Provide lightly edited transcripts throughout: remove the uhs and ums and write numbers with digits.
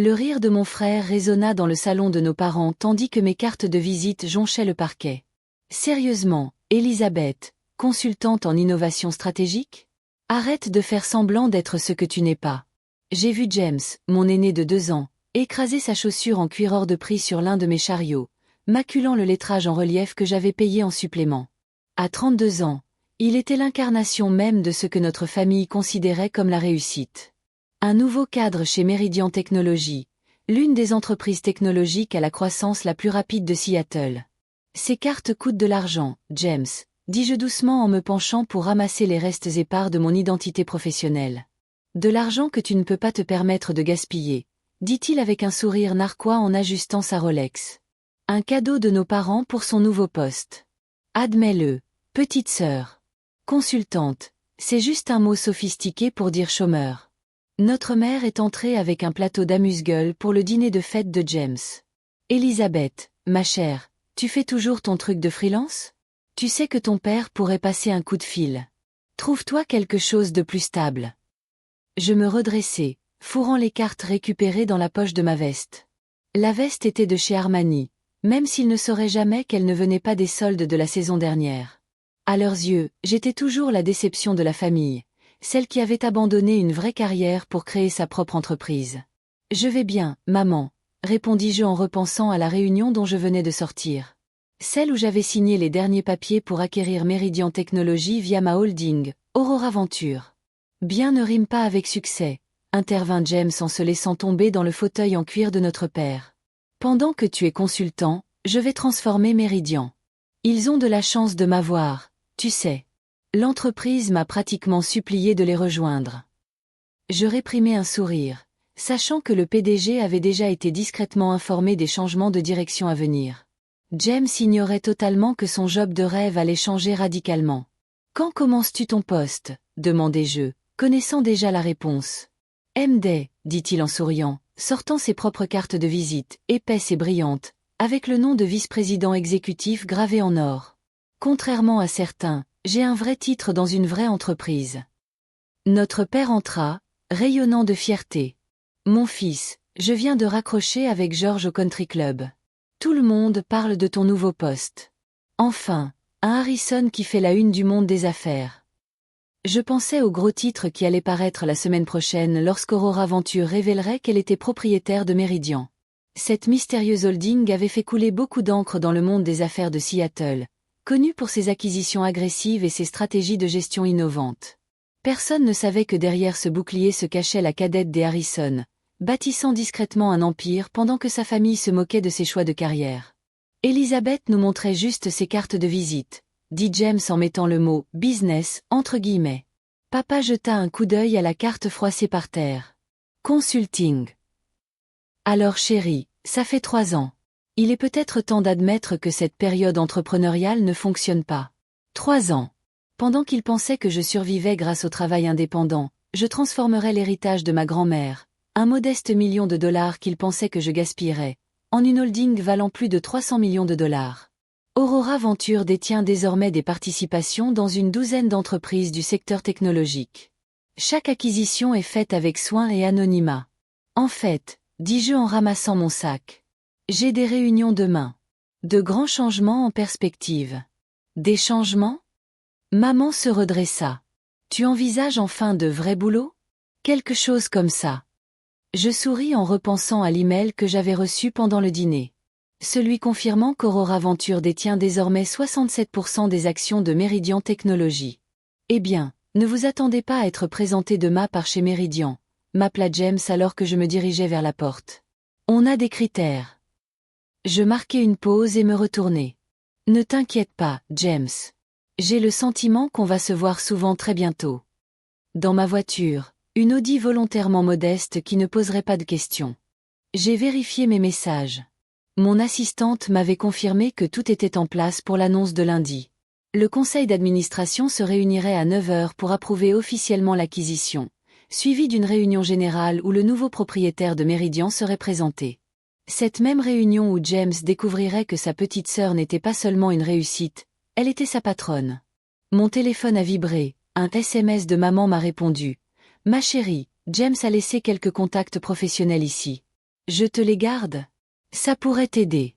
Le rire de mon frère résonna dans le salon de nos parents tandis que mes cartes de visite jonchaient le parquet. Sérieusement, Elisabeth, consultante en innovation stratégique? Arrête de faire semblant d'être ce que tu n'es pas. J'ai vu James, mon aîné de 2 ans, écraser sa chaussure en cuir hors de prix sur l'un de mes chariots, maculant le lettrage en relief que j'avais payé en supplément. À 32 ans, il était l'incarnation même de ce que notre famille considérait comme la réussite. Un nouveau cadre chez Meridian Technologies, l'une des entreprises technologiques à la croissance la plus rapide de Seattle. Ces cartes coûtent de l'argent, James, dis-je doucement en me penchant pour ramasser les restes épars de mon identité professionnelle. De l'argent que tu ne peux pas te permettre de gaspiller, dit-il avec un sourire narquois en ajustant sa Rolex. Un cadeau de nos parents pour son nouveau poste. Admets-le, petite sœur. Consultante, c'est juste un mot sophistiqué pour dire chômeur. Notre mère est entrée avec un plateau d'amuse-gueule pour le dîner de fête de James. Elisabeth, ma chère, tu fais toujours ton truc de freelance? Tu sais que ton père pourrait passer un coup de fil. Trouve-toi quelque chose de plus stable. Je me redressai, fourrant les cartes récupérées dans la poche de ma veste. La veste était de chez Armani, même s'ils ne sauraient jamais qu'elle ne venait pas des soldes de la saison dernière. À leurs yeux, j'étais toujours la déception de la famille, celle qui avait abandonné une vraie carrière pour créer sa propre entreprise. « Je vais bien, maman », répondis-je en repensant à la réunion dont je venais de sortir. Celle où j'avais signé les derniers papiers pour acquérir Meridian Technologies via ma holding, Aurora Venture. Bien ne rime pas avec succès, intervint James en se laissant tomber dans le fauteuil en cuir de notre père. Pendant que tu es consultant, je vais transformer Meridian. Ils ont de la chance de m'avoir, tu sais. L'entreprise m'a pratiquement supplié de les rejoindre. Je réprimai un sourire, sachant que le PDG avait déjà été discrètement informé des changements de direction à venir. James ignorait totalement que son job de rêve allait changer radicalement. « Quand commences-tu ton poste ?» demandai-je, connaissant déjà la réponse. « M-Day », dit-il en souriant, sortant ses propres cartes de visite, épaisses et brillantes, avec le nom de vice-président exécutif gravé en or. Contrairement à certains, j'ai un vrai titre dans une vraie entreprise. Notre père entra, rayonnant de fierté. « Mon fils, je viens de raccrocher avec George au country club. Tout le monde parle de ton nouveau poste. Enfin, un Harrison qui fait la une du monde des affaires. » Je pensais au gros titre qui allait paraître la semaine prochaine lorsqu'Aurora Venture révélerait qu'elle était propriétaire de Meridian. Cette mystérieuse holding avait fait couler beaucoup d'encre dans le monde des affaires de Seattle, connu pour ses acquisitions agressives et ses stratégies de gestion innovantes. Personne ne savait que derrière ce bouclier se cachait la cadette des Harrison, bâtissant discrètement un empire pendant que sa famille se moquait de ses choix de carrière. Elisabeth nous montrait juste ses cartes de visite, dit James en mettant le mot « business » entre guillemets. Papa jeta un coup d'œil à la carte froissée par terre. Consulting. Alors chérie, ça fait 3 ans. Il est peut-être temps d'admettre que cette période entrepreneuriale ne fonctionne pas. 3 ans. Pendant qu'il pensait que je survivais grâce au travail indépendant, je transformerais l'héritage de ma grand-mère, un modeste $1 million qu'il pensait que je gaspillerais, en une holding valant plus de $300 millions. Aurora Venture détient désormais des participations dans une douzaine d'entreprises du secteur technologique. Chaque acquisition est faite avec soin et anonymat. En fait, dis-je en ramassant mon sac. J'ai des réunions demain. De grands changements en perspective. Des changements? Maman se redressa. Tu envisages enfin de vrais boulots? Quelque chose comme ça. Je souris en repensant à l'email que j'avais reçu pendant le dîner. Celui confirmant qu'Aurora Venture détient désormais 67% des actions de Meridian Technologies. Eh bien, ne vous attendez pas à être présenté demain par chez Meridian, m'appela James alors que je me dirigeais vers la porte. On a des critères. Je marquai une pause et me retournai. Ne t'inquiète pas, James. J'ai le sentiment qu'on va se voir souvent très bientôt. Dans ma voiture, une Audi volontairement modeste qui ne poserait pas de questions. J'ai vérifié mes messages. Mon assistante m'avait confirmé que tout était en place pour l'annonce de lundi. Le conseil d'administration se réunirait à 9 heures pour approuver officiellement l'acquisition, suivi d'une réunion générale où le nouveau propriétaire de Meridian serait présenté. Cette même réunion où James découvrirait que sa petite sœur n'était pas seulement une réussite, elle était sa patronne. Mon téléphone a vibré, un SMS de maman m'a répondu. « Ma chérie, James a laissé quelques contacts professionnels ici. Je te les garde? Ça pourrait t'aider.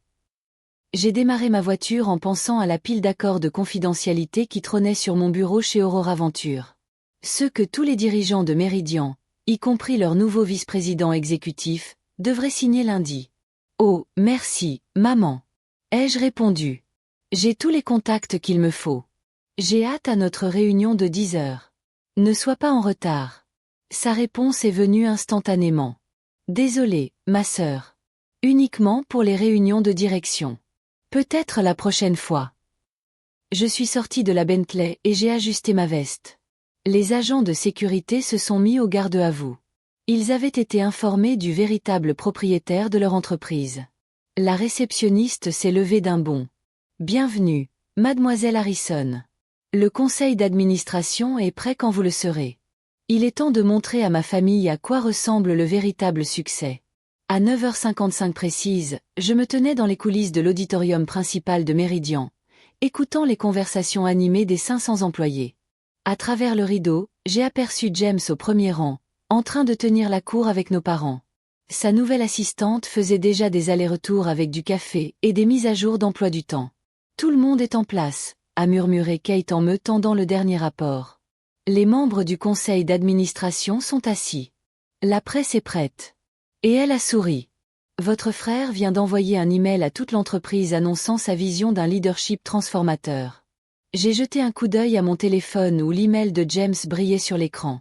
J'ai démarré ma voiture en pensant à la pile d'accords de confidentialité qui trônait sur mon bureau chez Aurora Venture. Ceux que tous les dirigeants de Meridian, y compris leur nouveau vice-président exécutif, devraient signer lundi. Oh, merci, maman. Ai-je répondu. J'ai tous les contacts qu'il me faut. J'ai hâte à notre réunion de 10 heures. Ne sois pas en retard. Sa réponse est venue instantanément. Désolée, ma sœur. Uniquement pour les réunions de direction. Peut-être la prochaine fois. Je suis sortie de la Bentley et j'ai ajusté ma veste. Les agents de sécurité se sont mis au garde à vous. Ils avaient été informés du véritable propriétaire de leur entreprise. La réceptionniste s'est levée d'un bond. Bienvenue, mademoiselle Harrison. Le conseil d'administration est prêt quand vous le serez. Il est temps de montrer à ma famille à quoi ressemble le véritable succès. À 9h55 précise, je me tenais dans les coulisses de l'auditorium principal de Meridian, écoutant les conversations animées des 500 employés. À travers le rideau, j'ai aperçu James au premier rang, en train de tenir la cour avec nos parents. Sa nouvelle assistante faisait déjà des allers-retours avec du café et des mises à jour d'emploi du temps. Tout le monde est en place, a murmuré Kate en me tendant le dernier rapport. Les membres du conseil d'administration sont assis. La presse est prête. Et elle a souri. Votre frère vient d'envoyer un email à toute l'entreprise annonçant sa vision d'un leadership transformateur. J'ai jeté un coup d'œil à mon téléphone où l'email de James brillait sur l'écran.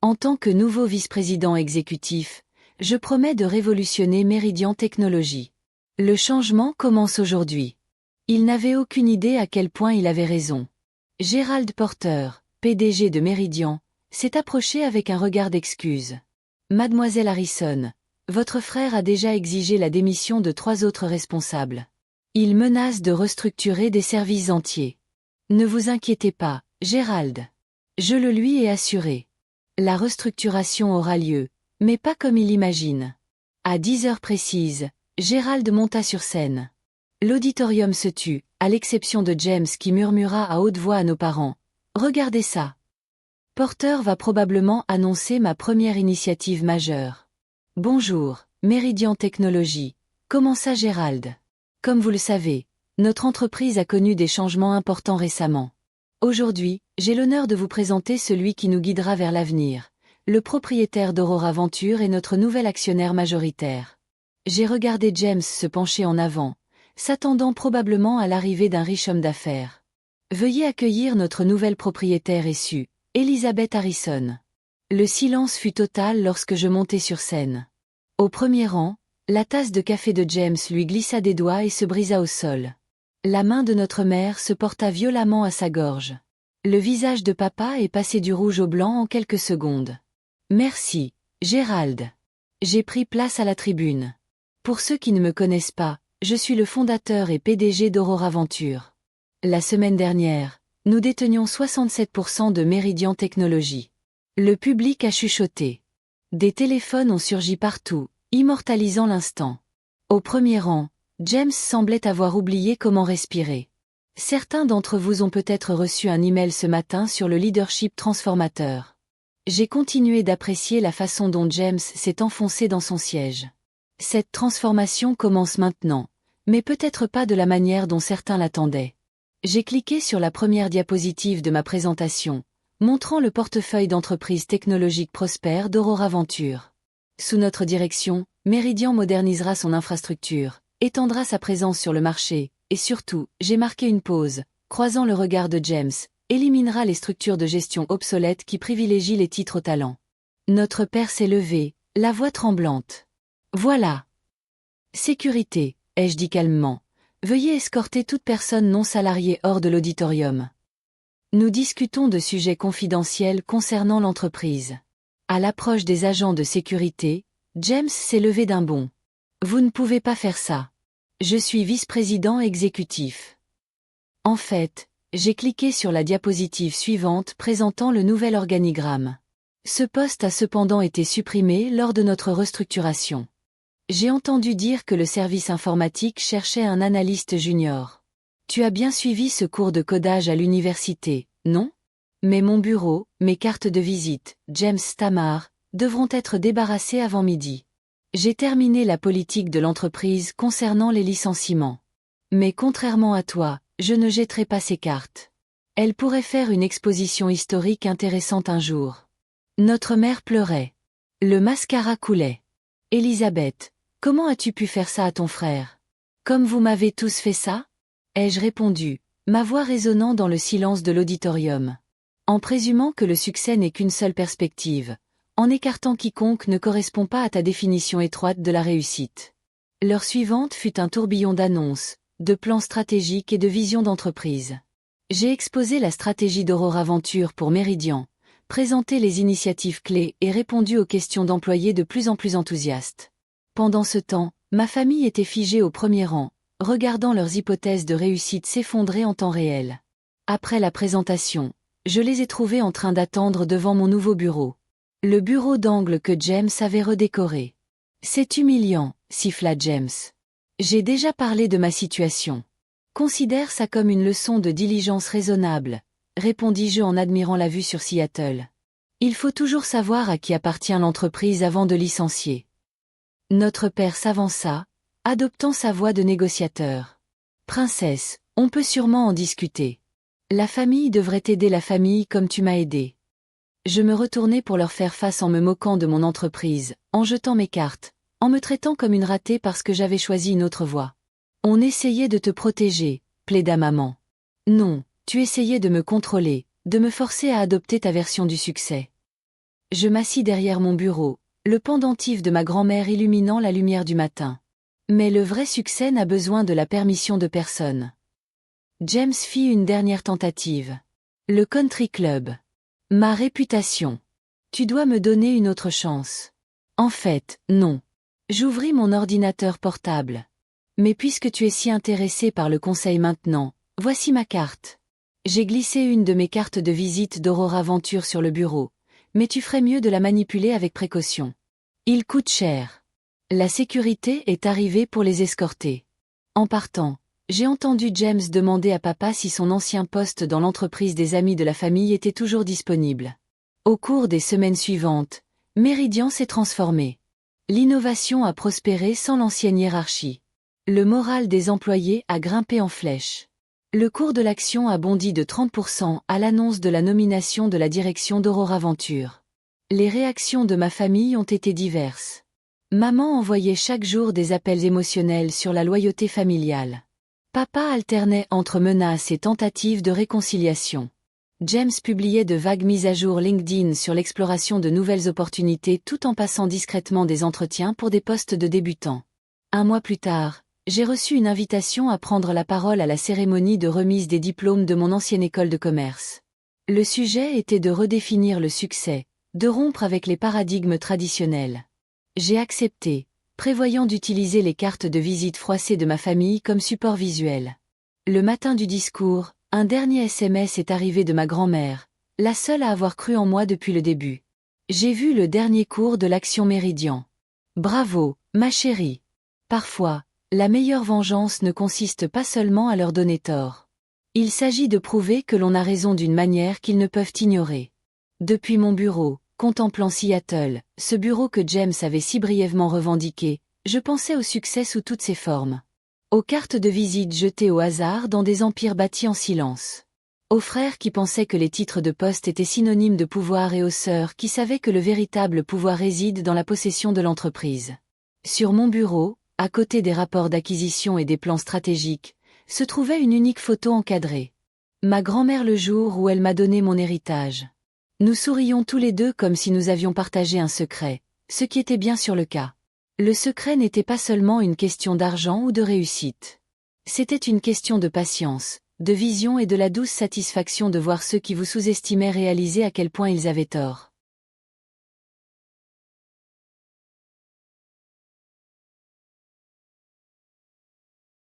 En tant que nouveau vice-président exécutif, je promets de révolutionner Meridian Technologies. Le changement commence aujourd'hui. Il n'avait aucune idée à quel point il avait raison. Gerald Porter, PDG de Meridian, s'est approché avec un regard d'excuse. Mademoiselle Harrison, votre frère a déjà exigé la démission de 3 autres responsables. Il menace de restructurer des services entiers. Ne vous inquiétez pas, Gerald. Je le lui ai assuré. La restructuration aura lieu, mais pas comme il imagine. À 10 heures précises, Gerald monta sur scène. L'auditorium se tut, à l'exception de James qui murmura à haute voix à nos parents. Regardez ça. Porter va probablement annoncer ma première initiative majeure. Bonjour, Meridian Technologies. Comment ça Gerald? Comme vous le savez, notre entreprise a connu des changements importants récemment. Aujourd'hui, j'ai l'honneur de vous présenter celui qui nous guidera vers l'avenir, le propriétaire d'Aurora Venture et notre nouvel actionnaire majoritaire. J'ai regardé James se pencher en avant, s'attendant probablement à l'arrivée d'un riche homme d'affaires. Veuillez accueillir notre nouvelle propriétaire issue, Elizabeth Harrison. Le silence fut total lorsque je montai sur scène. Au premier rang, la tasse de café de James lui glissa des doigts et se brisa au sol. La main de notre mère se porta violemment à sa gorge. Le visage de papa est passé du rouge au blanc en quelques secondes. Merci, Gérald. J'ai pris place à la tribune. Pour ceux qui ne me connaissent pas, je suis le fondateur et PDG d'Aurora Venture. La semaine dernière, nous détenions 67% de Meridian Technologies. Le public a chuchoté. Des téléphones ont surgi partout, immortalisant l'instant. Au premier rang, James semblait avoir oublié comment respirer. Certains d'entre vous ont peut-être reçu un email ce matin sur le leadership transformateur. J'ai continué d'apprécier la façon dont James s'est enfoncé dans son siège. Cette transformation commence maintenant, mais peut-être pas de la manière dont certains l'attendaient. J'ai cliqué sur la première diapositive de ma présentation, montrant le portefeuille d'entreprises technologiques prospères d'Aurora Venture. Sous notre direction, Meridian modernisera son infrastructure, étendra sa présence sur le marché, et surtout, j'ai marqué une pause, croisant le regard de James, éliminera les structures de gestion obsolètes qui privilégient les titres au talent. Notre père s'est levé, la voix tremblante. Voilà. Sécurité, ai-je dit calmement. Veuillez escorter toute personne non salariée hors de l'auditorium. Nous discutons de sujets confidentiels concernant l'entreprise. À l'approche des agents de sécurité, James s'est levé d'un bond. Vous ne pouvez pas faire ça. Je suis vice-président exécutif. En fait, j'ai cliqué sur la diapositive suivante présentant le nouvel organigramme. Ce poste a cependant été supprimé lors de notre restructuration. J'ai entendu dire que le service informatique cherchait un analyste junior. Tu as bien suivi ce cours de codage à l'université, non? Mais mon bureau, mes cartes de visite, James Stamar, devront être débarrassés avant midi. J'ai terminé la politique de l'entreprise concernant les licenciements. Mais contrairement à toi, je ne jetterai pas ces cartes. Elles pourraient faire une exposition historique intéressante un jour. Notre mère pleurait. Le mascara coulait. Elisabeth, comment as-tu pu faire ça à ton frère? Comme vous m'avez tous fait ça? Ai-je répondu, ma voix résonnant dans le silence de l'auditorium. En présumant que le succès n'est qu'une seule perspective, en écartant quiconque ne correspond pas à ta définition étroite de la réussite. L'heure suivante fut un tourbillon d'annonces, de plans stratégiques et de visions d'entreprise. J'ai exposé la stratégie d'Aurora Venture pour Meridian, présenté les initiatives clés et répondu aux questions d'employés de plus en plus enthousiastes. Pendant ce temps, ma famille était figée au premier rang, regardant leurs hypothèses de réussite s'effondrer en temps réel. Après la présentation, je les ai trouvés en train d'attendre devant mon nouveau bureau. Le bureau d'angle que James avait redécoré. C'est humiliant, siffla James. J'ai déjà parlé de ma situation. Considère ça comme une leçon de diligence raisonnable, répondis-je en admirant la vue sur Seattle. Il faut toujours savoir à qui appartient l'entreprise avant de licencier. Notre père s'avança, adoptant sa voix de négociateur. Princesse, on peut sûrement en discuter. La famille devrait aider la famille comme tu m'as aidé. Je me retournai pour leur faire face en me moquant de mon entreprise, en jetant mes cartes, en me traitant comme une ratée parce que j'avais choisi une autre voie. On essayait de te protéger, plaida maman. Non, tu essayais de me contrôler, de me forcer à adopter ta version du succès. Je m'assis derrière mon bureau, le pendentif de ma grand-mère illuminant la lumière du matin. Mais le vrai succès n'a besoin de la permission de personne. James fit une dernière tentative. Le country club. Ma réputation. Tu dois me donner une autre chance. En fait, non. J'ouvris mon ordinateur portable. Mais puisque tu es si intéressé par le conseil maintenant, voici ma carte. J'ai glissé une de mes cartes de visite d'Aurora Venture sur le bureau, mais tu ferais mieux de la manipuler avec précaution. Il coûte cher. La sécurité est arrivée pour les escorter. En partant, j'ai entendu James demander à papa si son ancien poste dans l'entreprise des amis de la famille était toujours disponible. Au cours des semaines suivantes, Meridian s'est transformé. L'innovation a prospéré sans l'ancienne hiérarchie. Le moral des employés a grimpé en flèche. Le cours de l'action a bondi de 30% à l'annonce de la nomination de la direction d'Aurora Venture. Les réactions de ma famille ont été diverses. Maman envoyait chaque jour des appels émotionnels sur la loyauté familiale. Papa alternait entre menaces et tentatives de réconciliation. James publiait de vagues mises à jour LinkedIn sur l'exploration de nouvelles opportunités tout en passant discrètement des entretiens pour des postes de débutants. Un mois plus tard, j'ai reçu une invitation à prendre la parole à la cérémonie de remise des diplômes de mon ancienne école de commerce. Le sujet était de redéfinir le succès, de rompre avec les paradigmes traditionnels. J'ai accepté, prévoyant d'utiliser les cartes de visite froissées de ma famille comme support visuel. Le matin du discours, un dernier SMS est arrivé de ma grand-mère, la seule à avoir cru en moi depuis le début. J'ai vu le dernier cours de l'Action Meridian. Bravo, ma chérie. Parfois, la meilleure vengeance ne consiste pas seulement à leur donner tort. Il s'agit de prouver que l'on a raison d'une manière qu'ils ne peuvent ignorer. Depuis mon bureau, contemplant Seattle, ce bureau que James avait si brièvement revendiqué, je pensais au succès sous toutes ses formes. Aux cartes de visite jetées au hasard dans des empires bâtis en silence. Aux frères qui pensaient que les titres de poste étaient synonymes de pouvoir et aux sœurs qui savaient que le véritable pouvoir réside dans la possession de l'entreprise. Sur mon bureau, à côté des rapports d'acquisition et des plans stratégiques, se trouvait une unique photo encadrée. Ma grand-mère le jour où elle m'a donné mon héritage. Nous sourions tous les deux comme si nous avions partagé un secret, ce qui était bien sûr le cas. Le secret n'était pas seulement une question d'argent ou de réussite. C'était une question de patience, de vision et de la douce satisfaction de voir ceux qui vous sous-estimaient réaliser à quel point ils avaient tort.